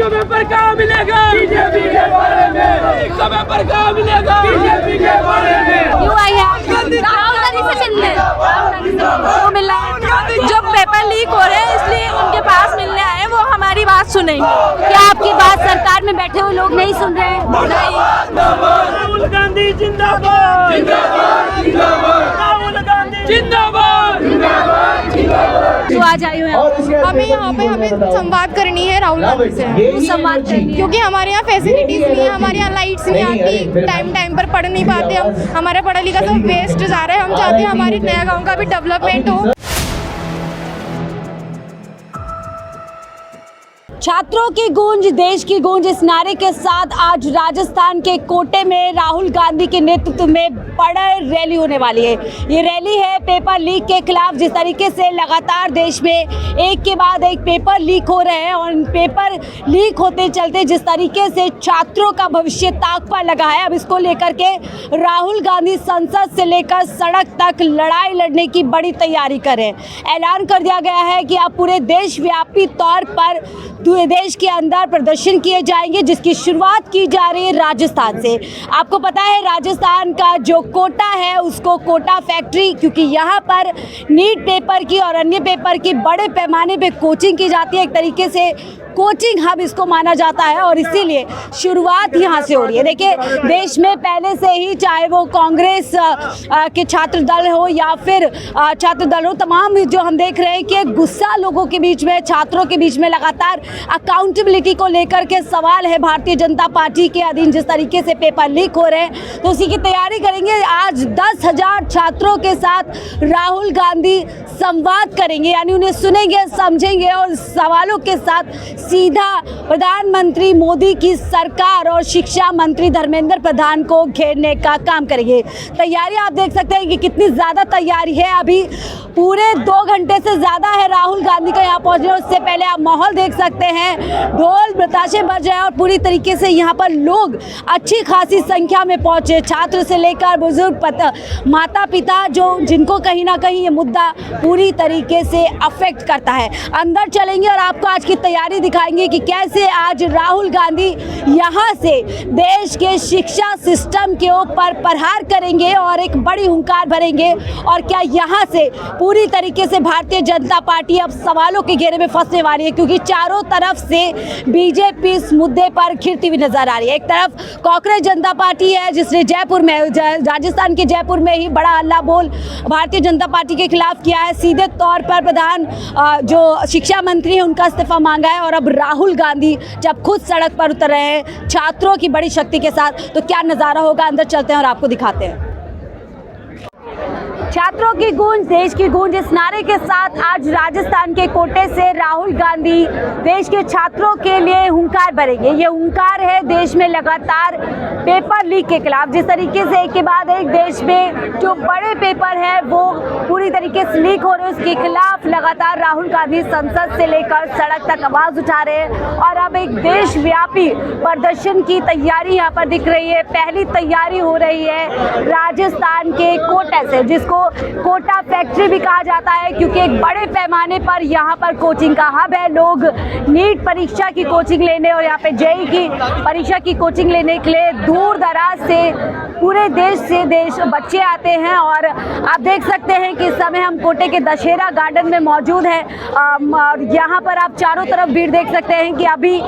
समय पर कहाँ मिलेगा बीजेपी के बारे में, समय पर कहाँ मिलेगा बीजेपी के बारे में। क्यों आई है राहुल गांधी से मिलने, वो मिलना है। जो पेपर लीक हो रहे हैं इसलिए उनके पास मिलने आए, वो हमारी बात सुनेंगे। क्या आपकी बात सरकार में बैठे हुए लोग नहीं सुन रहे हैं? राहुल गांधी जिंदाबाद, जिंदाबाद, जिंदाबाद, राहुल गांधी जिंदाबाद, जिंदाबाद, जिंदाबाद। तो आज आई हुए हैं। हमें यहाँ पे हमें संवाद करनी है राहुल गांधी से, संवाद करनी है। क्योंकि हमारे यहाँ फैसिलिटीज नहीं है, हमारे यहाँ लाइट्स नहीं आती, टाइम पर पढ़ नहीं पाते हम, हमारा पढ़ा लिखा सब वेस्ट जा रहा है। हम चाहते हैं हमारे नया गाँव का भी डेवलपमेंट हो। छात्रों की गूंज, देश की गूंज, इस नारे के साथ आज राजस्थान के कोटे में राहुल गांधी के नेतृत्व में बड़ा रैली होने वाली है। ये रैली है पेपर लीक के खिलाफ। जिस तरीके से लगातार देश में एक के बाद एक पेपर लीक हो रहे हैं और पेपर लीक होते चलते जिस तरीके से छात्रों का भविष्य ताक पर लगा है, अब इसको लेकर के राहुल गांधी संसद से लेकर सड़क तक लड़ाई लड़ने की बड़ी तैयारी करें। ऐलान कर दिया गया है कि अब पूरे देशव्यापी तौर पर देश के अंदर प्रदर्शन किए जाएंगे, जिसकी शुरुआत की जा रही है राजस्थान से। आपको पता है राजस्थान का जो कोटा है उसको कोटा फैक्ट्री, क्योंकि यहाँ पर नीट पेपर की और अन्य पेपर की बड़े पैमाने पे कोचिंग की जाती है, एक तरीके से कोचिंग हब इसको माना जाता है और इसीलिए शुरुआत यहाँ से हो रही है। देखिए देश में पहले से ही चाहे वो कांग्रेस के छात्र दल हो या फिर छात्र दल हो, तमाम जो हम देख रहे हैं कि गुस्सा लोगों के बीच में, छात्रों के बीच में लगातार अकाउंटेबिलिटी को लेकर के सवाल है। भारतीय जनता पार्टी के अधीन जिस तरीके से पेपर लीक हो रहे हैं तो उसी की तैयारी करेंगे। आज 10,000 छात्रों के साथ राहुल गांधी संवाद करेंगे, यानी उन्हें सुनेंगे, समझेंगे और सवालों के साथ सीधा प्रधानमंत्री मोदी की सरकार और शिक्षा मंत्री धर्मेंद्र प्रधान को घेरने का काम करेंगे। तैयारी आप देख सकते हैं कि कितनी ज़्यादा तैयारी है। अभी पूरे 2 घंटे से ज़्यादा है राहुल गांधी का यहाँ पहुँचने। उससे पहले आप माहौल देख सकते हैं, ढोल बताशे बज रहे हैं और पूरी तरीके से यहाँ पर लोग अच्छी खासी संख्या में पहुँचे, छात्र से लेकर बुजुर्ग, माता पिता, जो जिनको कहीं ना कहीं ये मुद्दा पूरी तरीके से अफेक्ट करता है। अंदर चलेंगे और आपको आज की तैयारी दिखाएंगे कि कैसे आज राहुल गांधी यहाँ से देश के शिक्षा सिस्टम के ऊपर प्रहार करेंगे और एक बड़ी हुंकार भरेंगे। और क्या यहाँ से पूरी तरीके से भारतीय जनता पार्टी अब सवालों के घेरे में फंसने वाली है, क्योंकि चारों तरफ से बीजेपी इस मुद्दे पर घिरती हुई नजर आ रही है। एक तरफ कांग्रेस जनता पार्टी है जिसने जयपुर में, राजस्थान के जयपुर में ही बड़ा हल्ला बोल भारतीय जनता पार्टी के खिलाफ किया है। सीधे तौर पर प्रधान जो शिक्षा मंत्री है उनका इस्तीफा मांगा है और अब राहुल गांधी जब खुद सड़क पर उतर रहे हैं छात्रों की बड़ी शक्ति के साथ, तो क्या नज़ारा होगा, अंदर चलते हैं और आपको दिखाते हैं। छात्रों की गूंज, देश की गूंज, इस नारे के साथ आज राजस्थान के कोटे से राहुल गांधी देश के छात्रों के लिए हुंकार भरेंगे। ये हुंकार है देश में लगातार पेपर लीक के खिलाफ। जिस तरीके से एक के बाद एक देश में जो बड़े पेपर है वो पूरी तरीके से लीक हो रहे हैं, उसके खिलाफ लगातार राहुल गांधी संसद से लेकर सड़क तक आवाज़ उठा रहे हैं और अब एक देशव्यापी प्रदर्शन की तैयारी यहाँ पर दिख रही है। पहली तैयारी हो रही है राजस्थान के कोटे से, जिसको कोटा फैक्ट्री भी कहा जाता है, क्योंकि एक बड़े पैमाने पर यहाँ पर कोचिंग का हब है। लोग नीट परीक्षा की कोचिंग लेने और यहाँ पे जेईई की परीक्षा की कोचिंग लेने के लिए दूर दराज से पूरे देश से बच्चे आते हैं। और आप देख सकते हैं कि इस समय हम कोटे के दशहरा गार्डन में मौजूद हैं और यहाँ पर आप चारों तरफ भीड़ देख सकते हैं कि अभी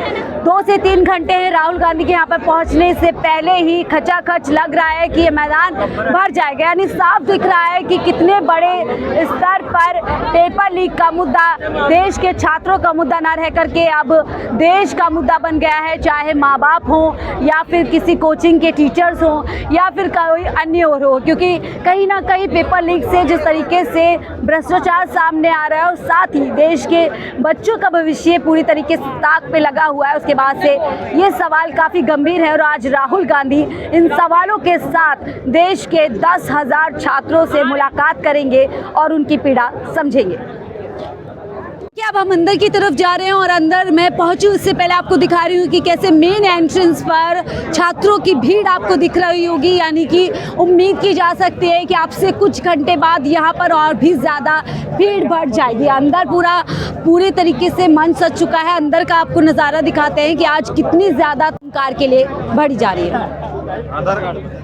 2 से 3 घंटे हैं राहुल गांधी के यहाँ पर पहुँचने से पहले ही खचाखच लग रहा है कि ये मैदान भर जाएगा। यानी साफ दिख रहा है कि कितने बड़े स्तर पर पेपर लीक का मुद्दा देश के छात्रों का मुद्दा ना रह करके अब देश का मुद्दा बन गया है। चाहे माँ बाप हों या फिर किसी कोचिंग के टीचर्स हों या फिर कोई अन्य और हो, क्योंकि कहीं ना कहीं पेपर लीक से जिस तरीके से भ्रष्टाचार सामने आ रहा है और साथ ही देश के बच्चों का भविष्य पूरी तरीके से ताक पे लगा हुआ है, उसके बाद से ये सवाल काफ़ी गंभीर है। और आज राहुल गांधी इन सवालों के साथ देश के 10,000 छात्रों से मुलाकात करेंगे और उनकी पीड़ा समझेंगे। कि देखिए अब हम अंदर की तरफ जा रहे हैं और अंदर मैं पहुंचूं उससे पहले आपको दिखा रही हूँ कि कैसे मेन एंट्रेंस पर छात्रों की भीड़ आपको दिख रही होगी, यानी कि उम्मीद की जा सकती है कि आपसे कुछ घंटे बाद यहाँ पर और भी ज़्यादा भीड़ बढ़ जाएगी। अंदर पूरी तरीके से मंच सज चुका है। अंदर का आपको नज़ारा दिखाते हैं कि आज कितनी ज़्यादा कार के लिए बढ़ी जा रही है।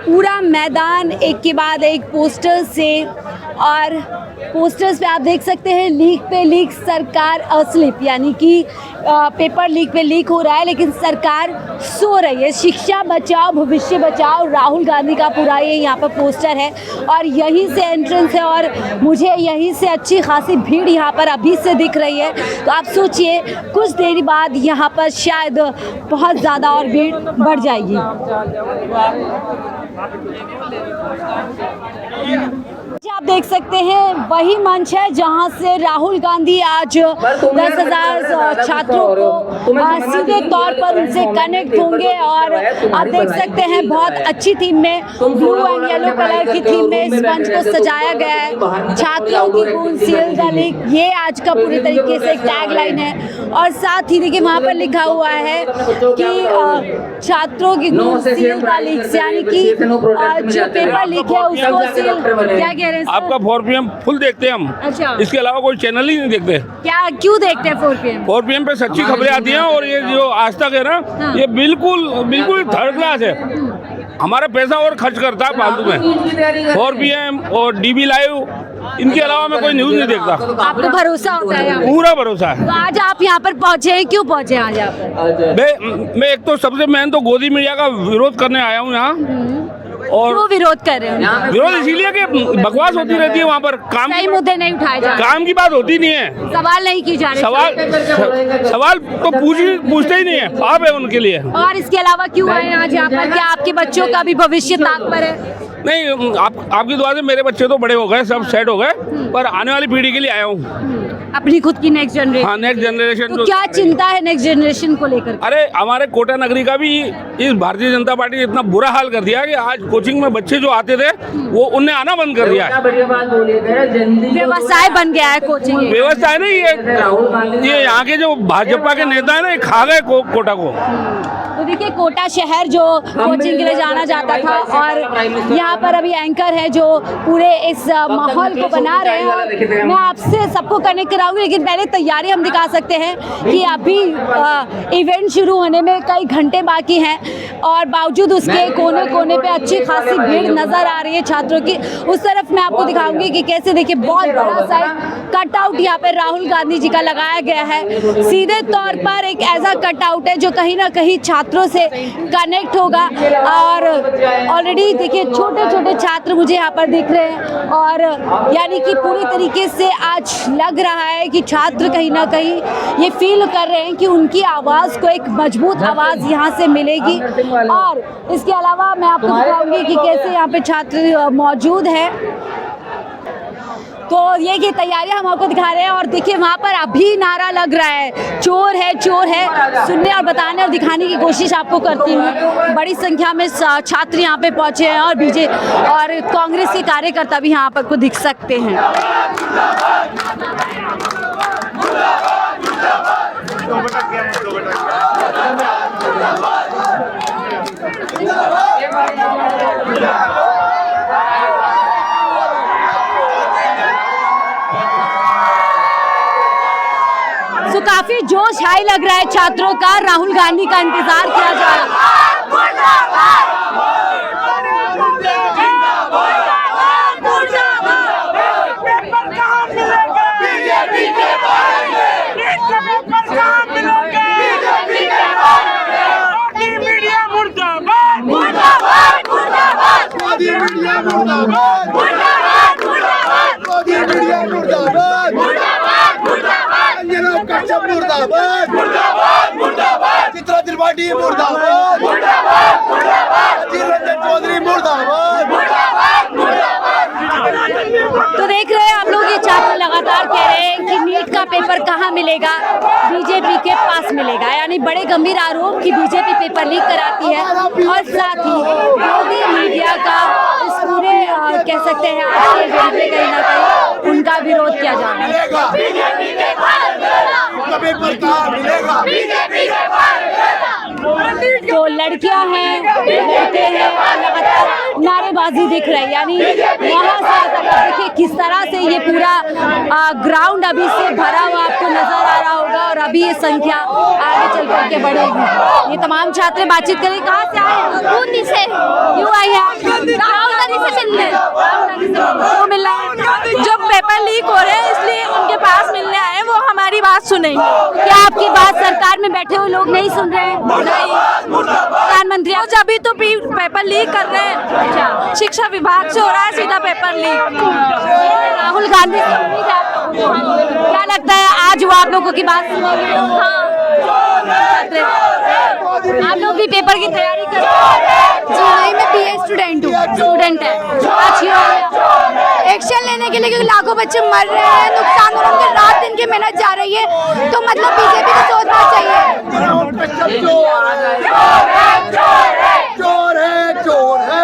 पूरा मैदान एक के बाद एक पोस्टर से, और पोस्टर्स पे आप देख सकते हैं लीक पे लीक, सरकार अस्लिप, यानी कि पेपर लीक पे लीक हो रहा है लेकिन सरकार सो रही है। शिक्षा बचाओ भविष्य बचाओ, राहुल गांधी का पूरा ये यहाँ पर पोस्टर है और यहीं से एंट्रेंस है और मुझे यहीं से अच्छी खासी भीड़ यहाँ पर अभी से दिख रही है। तो आप सोचिए कुछ देर बाद यहाँ पर शायद बहुत ज़्यादा और भीड़ बढ़ जाएगी। आप देख सकते हैं वही मंच है जहां से राहुल गांधी आज 10,000 छात्रों को सीधे तौर पर उनसे कनेक्ट होंगे। और आप देख सकते हैं बहुत अच्छी थीम में, ब्लू एंड येलो कलर की थीम में इस मंच को सजाया गया है। छात्रों की गूंज सील द लीक, ये आज का पूरी तरीके से एक टैग लाइन है। और साथ ही देखिए वहाँ पर लिखा हुआ है कि छात्रों की गूंज सील द लीक, यानी कि जो पेपर लीक है उसको सील, क्या कह रहे हैं? आपका 4 PM फुल देखते हैं हम। अच्छा, इसके अलावा कोई चैनल ही नहीं देखते। क्या क्यों देखते हैं 4 PM? 4 PM पे सच्ची खबरें आती हैं और ये जो आज तक है ना, हाँ। ये बिल्कुल थर्ड क्लास है। हमारा पैसा और खर्च करता है फालतू में। 4 PM और DB लाइव, इनके अलावा मैं कोई न्यूज़ नहीं देखता। आपको भरोसा होता है यहाँ पे? पूरा भरोसा है। तो आज आप यहाँ पर पहुँचे हैं, क्यों पहुँचे आज यहाँ पर? मैं एक तो सबसे मेन तो गोदी मीडिया का विरोध करने आया हूँ यहाँ। और क्यों विरोध कर रहे हो? विरोध इसीलिए कि बकवास होती रहती है वहाँ पर, काम सही मुद्दे नहीं उठाए जा रहे, काम की बात होती नहीं है, सवाल नहीं की जा रहे। सवाल तो पूछते ही नहीं है, पाप है उनके लिए। और इसके अलावा क्यों आए आज यहाँ पर? क्या आपके बच्चों का भी भविष्य ताक पर है? नहीं, आपकी दुआ से मेरे बच्चे तो बड़े हो गए, सब सेट हो गए, पर आने वाली पीढ़ी के लिए आया हूँ। अपनी खुद की नेक्स्ट जनरेशन। हाँ, नेक्स्ट जनरेशन। तो क्या चिंता है नेक्स्ट जनरेशन को लेकर? अरे हमारे कोटा नगरी का भी इस भारतीय जनता पार्टी ने इतना बुरा हाल कर दिया कि आज कोचिंग में बच्चे जो आते थे वो उनने आना बंद कर दिया है। व्यवसाय बन गया है कोचिंग। व्यवस्था है ना, ये यहाँ के जो भाजपा के नेता है ना, ये खा गए कोटा को। तो देखिए कोटा शहर जो कोचिंग के लिए जाना जाता था, और यहाँ पर अभी एंकर है जो पूरे इस माहौल को बना रहे हैं। और मैं आपसे सबको कनेक्ट कराऊंगी, लेकिन पहले तैयारी हम दिखा सकते हैं कि अभी इवेंट शुरू होने में कई घंटे बाकी हैं और बावजूद उसके कोने कोने पे अच्छी खासी भीड़ नजर आ रही है छात्रों की। उस तरफ मैं आपको दिखाऊंगी कि कैसे देखिए बहुत बड़ा सा कटआउट यहाँ पे राहुल गांधी जी का लगाया गया है। सीधे तौर पर एक ऐसा कटआउट है जो कहीं ना कहीं छात्रों से कनेक्ट होगा। और ऑलरेडी देखिए छोटे छोटे छात्र मुझे यहाँ पर दिख रहे हैं, और यानी कि पूरी तरीके से आज लग रहा है कि छात्र कहीं ना कहीं ये फील कर रहे हैं कि उनकी आवाज़ को एक मजबूत आवाज़ यहाँ से मिलेगी। और इसके अलावा मैं आपको दिखाऊंगी कि कैसे यहाँ पे छात्र मौजूद हैं। तो ये की तैयारियां हम आपको दिखा रहे हैं, और देखिए वहाँ पर अभी नारा लग रहा है, चोर है चोर है। सुनने और बताने और दिखाने की कोशिश आपको करती हूँ। बड़ी संख्या में छात्र यहाँ पे पहुँचे हैं और बीजेपी और कांग्रेस के कार्यकर्ता भी यहाँ पर को दिख सकते हैं। तो काफी जोश हाई लग रहा है छात्रों का। राहुल गांधी का इंतजार किया जा रहा है। चित्रा त्रिपाठी मुर्दाबाद, रंजन चौधरी मुर्दाबाद। तो देख रहे हैं आप लोग, ये छात्र लगातार कह रहे हैं कि नीट का पेपर कहाँ मिलेगा, बीजेपी के पास मिलेगा। यानी बड़े गंभीर आरोप कि बीजेपी पेपर लीक कराती है, और साथ ही मोदी मीडिया का इस पूरे कह सकते हैं आज के दिन पे कहीं ना कहीं उनका विरोध किया जा रहा है। मिलेगा कभी प्रकार मिलेगा। तो लड़कियां हैं, लड़के हैं, लगातार नारेबाजी दिख रही है। यानी वहाँ से देखिए किस तरह से ये पूरा ग्राउंड अभी से भरा हुआ आपको नजर आ रहा होगा और अभी ये संख्या आगे चल करके बढ़ेगी। ये तमाम छात्र बातचीत करें। कहाँ से आए हैं? बूंदी से। क्यों आई हैं? राहुल गांधी से मिलने। क्यों मिल रहा है? जो पेपर लीक हो रहे हैं इसलिए उनके पास मिलने आए हैं, वो हमारी बात सुनेंगे। क्या आपकी बात सरकार में बैठे हुए लोग नहीं सुन रहे हैं? प्रधानमंत्री जब भी तो पेपर लीक कर रहे हैं। अच्छा, शिक्षा विभाग से हो रहा है सीधा पेपर लीक। राहुल गांधी से उम्मीद है आपको? क्या लगता है आज वो आप लोगों की बात सुनेंगे? आप लोग भी पेपर की तैयारी कर रहे हैं? जी नहीं, मैं बीए स्टूडेंट हूँ। स्टूडेंट है। अच्छी एक्शन लेने के लिए, क्योंकि लाखों बच्चे मर रहे हैं, नुकसान हो रहा है, उनके रात दिन की मेहनत जा रही है, तो मतलब बीजेपी को सोचना चाहिए। चोर है चोर है।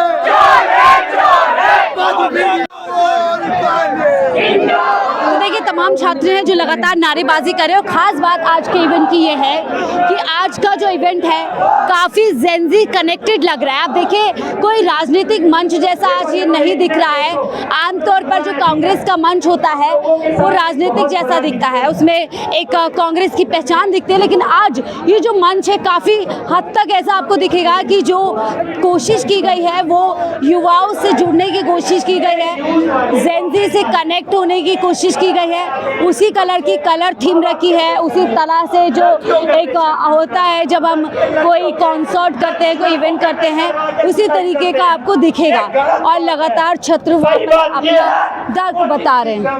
तो देखिए तमाम छात्र हैं जो लगातार नारेबाजी कर रहे हैं। और खास बात आज के इवेंट की ये है कि आज का जो इवेंट है काफ़ी जेंजी कनेक्टेड लग रहा है। आप देखिए कोई राजनीतिक मंच जैसा आज ये नहीं दिख रहा है। आमतौर पर जो कांग्रेस का मंच होता है वो राजनीतिक जैसा दिखता है, उसमें एक कांग्रेस की पहचान दिखती है। लेकिन आज ये जो मंच है काफ़ी हद तक ऐसा आपको दिखेगा कि जो कोशिश की गई है वो युवाओं से जुड़ने की कोशिश की गई है, जेंजी से कनेक्ट होने की कोशिश की गई है। उसी कलर की कलर थीम रखी है, उसी तरह से जो एक होता है जब हम कोई कॉन्सर्ट करते हैं, कोई इवेंट करते हैं, उसी तरीके का आपको दिखेगा। और लगातार छात्र अपना दर्द बता रहे हैं।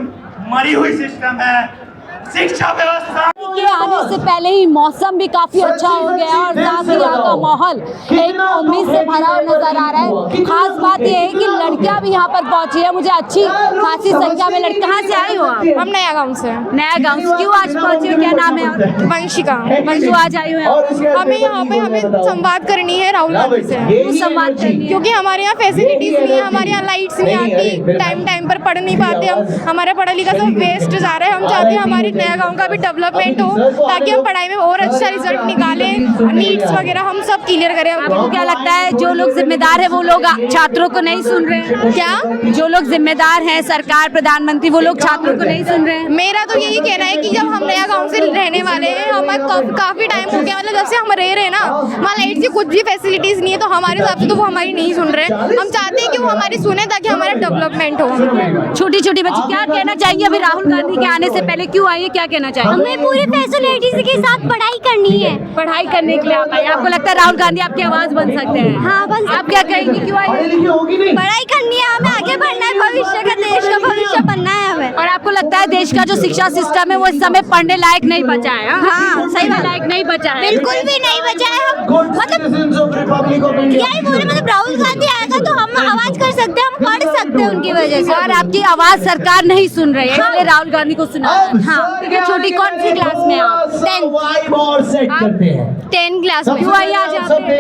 मरी हुई सिस्टम है शिक्षा व्यवस्था के आने से पहले ही मौसम भी काफी अच्छा हो गया और साथ ही यहाँ का माहौल एक उम्मीद से भरा हुआ नजर आ रहा है। खास बात यह है कि लड़कियां भी यहाँ पर पहुंची है। मुझे अच्छी खासी संख्या में लड़की। कहाँ से आई हो आप? हम नया गांव से। नया गांव से। क्यों आज पहुंची हो? क्या नाम है? वंशिका। वंशु आज आई हो यहाँ? हमें यहाँ पे संवाद करनी है राहुल गांधी से। क्यों संवाद करनी है? क्योंकि हमारे यहाँ फैसिलिटीज नहीं है, हमारे यहाँ लाइट्स नहीं आती, टाइम पर पढ़ नहीं पाते हम, हमारा पढ़ा लिखा सब वेस्ट जा रहा है। हम चाहते हैं हमारे नया गांव का भी डेवलपमेंट हो ताकि हम पढ़ाई में और अच्छा रिजल्ट निकालें, नीट्स वगैरह हम सब क्लियर करें। आपको क्या लगता है जो लोग जिम्मेदार है वो लोग छात्रों को नहीं सुन रहे हैं? क्या जो लोग जिम्मेदार हैं, सरकार, प्रधानमंत्री, वो लोग छात्रों को नहीं सुन रहे हैं? मेरा तो यही कहना है कि जब हम नया गांव से रहने वाले हैं, हमें काफी टाइम हो गया, मतलब जब से हम रह रहे हैं ना, वहाँ लाइट की कुछ भी फैसिलिटीज नहीं है, तो हमारे हिसाब से तो वो हमारी नहीं सुन रहे। हम चाहते हैं कि वो हमारी सुने ताकि हमारा डेवलपमेंट हो। छोटी छोटी बच्ची क्या कहना चाहिए अभी राहुल गांधी के आने से पहले? क्यों आई है, क्या कहना चाहिए? हमें पूरी फैसिलिटीज के साथ पढ़ाई करनी है। पढ़ाई करने के लिए आप आए। आपको लगता है राहुल गांधी आपकी आवाज बन सकते हैं? हाँ, बन सकते हैं। आप क्या कहेंगे, क्यों आए? पढ़ाई करनी है, हमें आगे बढ़ना है, भविष्य का, देश का भविष्य बनना है हमें। और आपको लगता है देश का जो शिक्षा सिस्टम है वो इस समय पढ़ने लायक नहीं बचा है? हाँ, सही में लायक नहीं बचा है, बिल्कुल भी नहीं बचा है। हम मतलब यही बोले, मतलब राहुल गांधी आएगा तो हम आवाज कर सकते हैं, हम पढ़ सकते हैं उनकी वजह से। और आपकी आवाज सरकार नहीं सुन रही है, इसलिए राहुल गांधी को सुना। हाँ, ठीक है। छोटी कौन सी क्लास में आप? 10 क्लास में। क्यों आई आज यहाँ पे?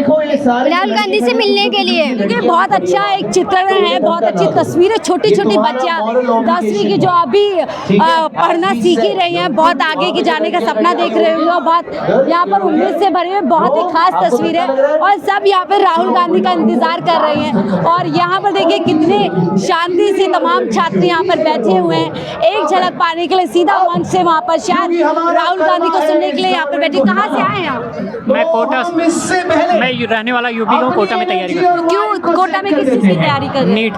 राहुल गांधी से मिलने के लिए। देखिए बहुत अच्छा एक चित्रण है, बहुत अच्छी तस्वीर है। छोटी छोटी बच्चियाँ 10वीं की जो अभी पढ़ना सीख ही रही हैं, बहुत आगे की जाने का सपना देख रहे हो, बहुत यहाँ पर उम्मीद से भरे हुए, बहुत ही खास तस्वीर है। और सब यहाँ पर राहुल गांधी का इंतजार कर रहे हैं। और यहाँ पर देखिए कितने शांति से तमाम छात्र यहाँ पर बैठे हुए हैं एक झलक पाने के लिए। सीधा मंच से वहाँ पर शायद राहुल गांधी को सुनने के लिए यहाँ पर बैठे। कहाँ से आए हैं आप? मैं कोटा, मैं रहने वाला यूपी का हूँ, कोटा में तैयारी कर रहा हूँ। क्यों कोटा में किस चीज़ की तैयारी कर रहे हैं? नीट।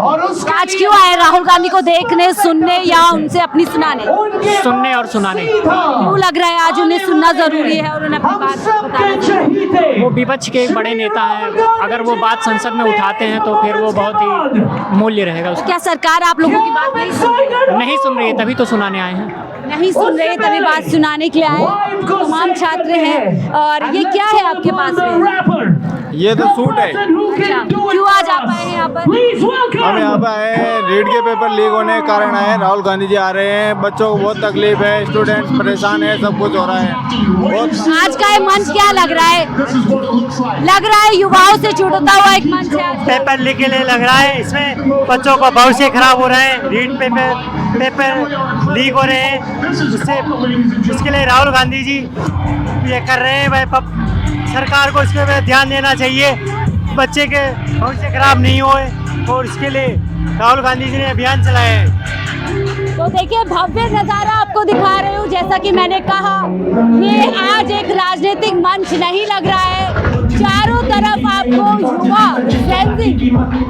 आज क्यों आए राहुल गांधी को देखने, सुनने या उनसे अपनी सुनाने? सुनने और सुनाने। क्यों लग रहा है आज उन्हें सुनना जरूरी है और उन्हें अपनी बात बताना चाहिए? वो विपक्ष के एक बड़े नेता हैं, अगर वो बात संसद में उठाते हैं तो फिर वो बहुत ही मूल्य रहेगा उसका। क्या सरकार आप लोगों की बात नहीं सुन रही है, तभी तो सुनाने आए हैं। नहीं सुन रहे तभी बात सुनाने के लिए आए। तमाम छात्र हैं। और ये क्या है आपके पास में? ये तो सूट है। अच्छा, क्यों आज आप आए हैं यहाँ पर? हम यहाँ पे आए हैं, रीट के पेपर लीक होने के कारण आए हैं। राहुल गांधी जी आ रहे हैं, बच्चों को बहुत तकलीफ है, स्टूडेंट्स परेशान है, सब कुछ हो रहा है बहुत। आज का ये मंच क्या लग रहा है? लग रहा है युवाओं से जुड़ता हुआ एक मंच है आज। पेपर लीक के लिए लग रहा है, इसमें बच्चों का भविष्य खराब हो रहा है। रीट पेपर लीक हो रहे हैं, उसके लिए राहुल गांधी जी ये कर रहे हैं। सरकार को इसके पे ध्यान देना चाहिए, बच्चे के भविष्य खराब नहीं होए, और इसके लिए राहुल गांधी जी ने अभियान चलाया है। तो देखिए भव्य नज़ारा आपको दिखा रही हूँ। जैसा कि मैंने कहा, ये आज एक राजनीतिक मंच नहीं लग रहा है। चारों तरफ आपको युवा,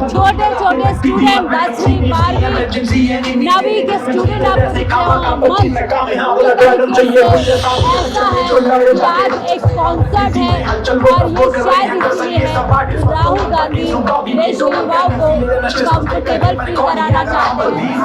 छोटे छोटे स्टूडेंट, 10वीं 12वीं 9वीं के स्टूडेंट आपको दिख रहे हो। मंच ऐसा है, आज एक कॉन्सर्ट है और ये शायद इसलिए है राहुल गांधी देश के युवाओं को कंफर्टेबल फील कराना चाहते हैं।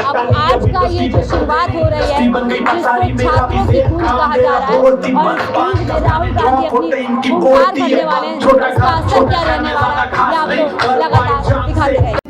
अब आज का ये जो शुरुआत हो रही है, जिसको छात्रों की गूंज कहा जा रहा है, और इस गूंज में राहुल गांधी अपनी हुंकार भरने वाले हैं। इसका असर क्या रहने वाला है, ये आपको लगातार दिखाते रहेंगे।